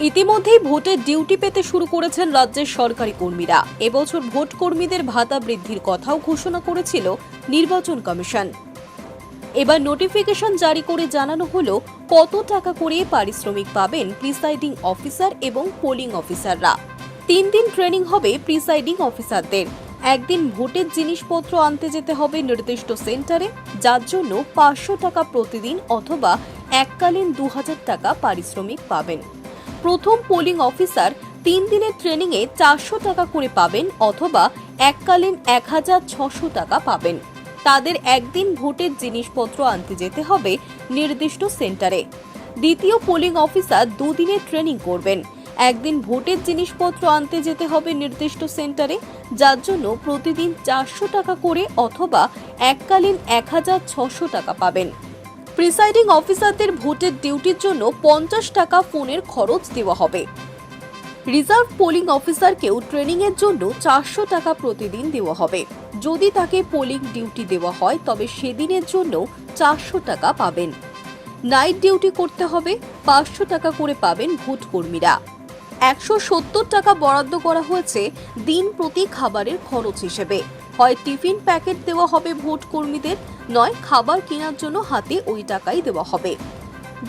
ইতিমধ্যেই ভোটের ডিউটি পেতে শুরু করেছেন রাজ্যের সরকারি কর্মীরা। এবছর ভোট কর্মীদের ভাতা বৃদ্ধির কথাও ঘোষণা করেছিল নির্বাচন কমিশন। এবার নোটিফিকেশন জারি করে জানানো হলো কত টাকা করে পারিশ্রমিক পাবেন প্রিসাইডিং অফিসার এবং পোলিং অফিসাররা। 3 দিন ট্রেনিং হবে প্রিসাইডিং অফিসারদের। একদিন ভোটের জিনিসপত্র আনতে যেতে হবে নির্দিষ্ট সেন্টারে, যার জন্য 500 টাকা প্রতিদিন অথবা এককালীন 2000 টাকা পারিশ্রমিক পাবেন। প্রথম পোলিং অফিসার 3 দিনের ট্রেনিংয়ে 400 টাকা করে পাবেন অথবা এককালীন 1600 টাকা পাবেন। তাদের একদিন ভোটের জিনিসপত্র আনতে যেতে হবে নির্দিষ্ট সেন্টারে। দ্বিতীয় পোলিং অফিসার 2 দিনের ট্রেনিং করবেন। একদিন ভোটের জিনিসপত্র আনতে যেতে হবে নির্দিষ্ট সেন্টারে, যার জন্য প্রতিদিন 400 টাকা করে অথবা এককালীন 1600 টাকা পাবেন। প্রিসাইডিং অফিসারদের ভোটের ডিউটির জন্য 50 টাকা ফোনের খরচ দেওয়া হবে। রিজার্ভ পোলিং অফিসারকেও ট্রেনিং এর জন্য 400 টাকা প্রতিদিন দেওয়া হবে। যদি তাকে পোলিং ডিউটি দেওয়া হয় তবে সেদিনের জন্য 400 টাকা পাবেন। নাইট ডিউটি করতে হবে, 500 টাকা করে পাবেন ভোট কর্মীরা। 170 টাকা বরাদ্দ করা হয়েছে দিন প্রতি খাবারের খরচ হিসেবে। হয় টিফিন প্যাকেট দেওয়া হবে ভোট কর্মীদের, নয় খাবার কেনার জন্য হাতে ওই টাকাই দেওয়া হবে।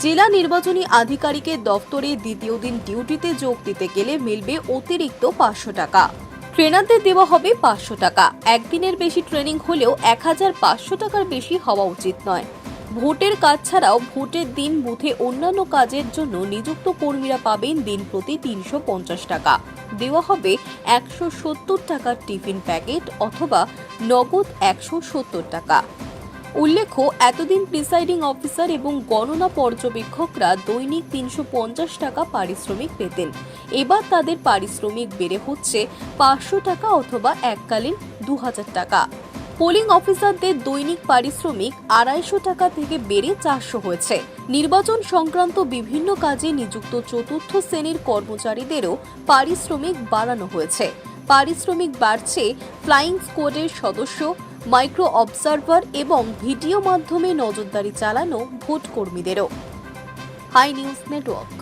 জেলা নির্বাচনী আধিকারিকের দফতরে দ্বিতীয় দিন ডিউটিতে যোগ দিতে গেলে মিলবে অতিরিক্ত 500 টাকা। ট্রেনারদের দেওয়া হবে 500 টাকা। একদিনের বেশি ট্রেনিং হলেও 1500 টাকার বেশি হওয়া উচিত নয়। ভোটের কাজ ছাড়াও ভোটের দিন বুথে অন্যান্য কাজের জন্য নিযুক্ত কর্মীরা পাবেন দিন প্রতি 350 টাকা। দেওয়া হবে 170 টাকার টিফিন প্যাকেট অথবা নগদ 170 টাকা। উল্লেখ্য, এতদিন প্রিসাইডিং অফিসার এবং গণনা পর্যবেক্ষকরা দৈনিক 350 টাকা পারিশ্রমিক পেতেন। এবার তাদের পারিশ্রমিক বেড়ে হচ্ছে 500 টাকা অথবা এককালীন 2000 টাকা। পোলিং অফিসারদের দৈনিক পারিশ্রমিক 250 টাকা থেকে বেড়ে 400 হয়েছে। নির্বাচন সংক্রান্ত বিভিন্ন কাজে নিযুক্ত চতুর্থ শ্রেণীর কর্মচারীদেরও পারিশ্রমিক বাড়ানো হয়েছে। পারিশ্রমিক বাড়ছে ফ্লাইং স্কোয়াডের সদস্য, মাইক্রো অবজারভার এবং ভিডিও মাধ্যমে নজরদারি চালানো ভোট কর্মীদেরও। Hi News network.